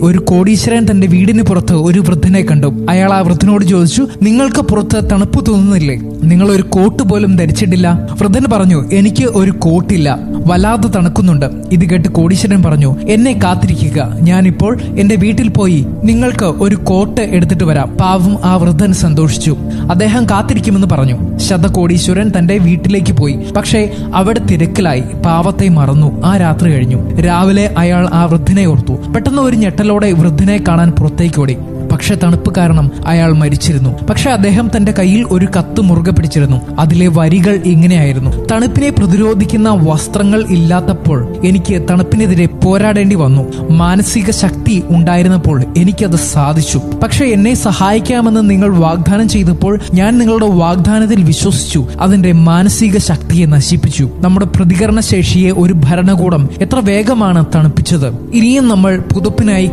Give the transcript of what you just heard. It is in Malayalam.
ഒരു കോടീശ്വരൻ തന്റെ വീടിന് പുറത്ത് ഒരു വൃദ്ധനെ കണ്ടു. അയാൾ ആ വൃദ്ധനോട് ചോദിച്ചു, നിങ്ങൾക്ക് പുറത്ത് തണുപ്പ് തോന്നുന്നില്ലേ? നിങ്ങൾ ഒരു കോട്ട് പോലും ധരിച്ചിട്ടില്ല. വൃദ്ധൻ പറഞ്ഞു, എനിക്ക് ഒരു കോട്ടില്ല, വല്ലാതെ തണുക്കുന്നുണ്ട്. ഇത് കേട്ട് കോടീശ്വരൻ പറഞ്ഞു, എന്നെ കാത്തിരിക്കുക, ഞാനിപ്പോൾ എന്റെ വീട്ടിൽ പോയി നിങ്ങൾക്ക് ഒരു കോട്ട് എടുത്തിട്ട് വരാം. പാവം ആ വൃദ്ധൻ സന്തോഷിച്ചു. അദ്ദേഹം കാത്തിരിക്കുമെന്ന് പറഞ്ഞു. ശതകോടീശ്വരൻ തന്റെ വീട്ടിലേക്ക് പോയി. പക്ഷേ അവിടെ തിരക്കിലായി, പാവത്തെ മറന്നു. ആ രാത്രി കഴിഞ്ഞു. രാവിലെ അയാൾ ആ വൃദ്ധനെ ഓർത്തു. പെട്ടെന്ന് ഒരു ഞെട്ടലോടെ വൃദ്ധനെ കാണാൻ പുറത്തേക്ക് ഓടി. പക്ഷെ തണുപ്പ് കാരണം അയാൾ മരിച്ചിരുന്നു. പക്ഷെ അദ്ദേഹം തന്റെ കയ്യിൽ ഒരു കത്ത് മുറുകെ പിടിച്ചിരുന്നു. അതിലെ വരികൾ ഇങ്ങനെയായിരുന്നു: തണുപ്പിനെ പ്രതിരോധിക്കുന്ന വസ്ത്രങ്ങൾ ഇല്ലാത്തപ്പോൾ എനിക്ക് തണുപ്പിനെതിരെ പോരാടേണ്ടി വന്നു. മാനസിക ശക്തി ഉണ്ടായിരുന്നപ്പോൾ എനിക്കത് സാധിച്ചു. പക്ഷെ എന്നെ സഹായിക്കാമെന്ന് നിങ്ങൾ വാഗ്ദാനം ചെയ്തപ്പോൾ ഞാൻ നിങ്ങളുടെ വാഗ്ദാനത്തിൽ വിശ്വസിച്ചു. അതിന്റെ മാനസിക ശക്തിയെ നശിപ്പിച്ചു. നമ്മുടെ പ്രതികരണ ശേഷിയെ ഒരു ഭരണകൂടം എത്ര വേഗമാണ് തണുപ്പിച്ചത്. ഇനിയും നമ്മൾ പുതുപ്പിനായി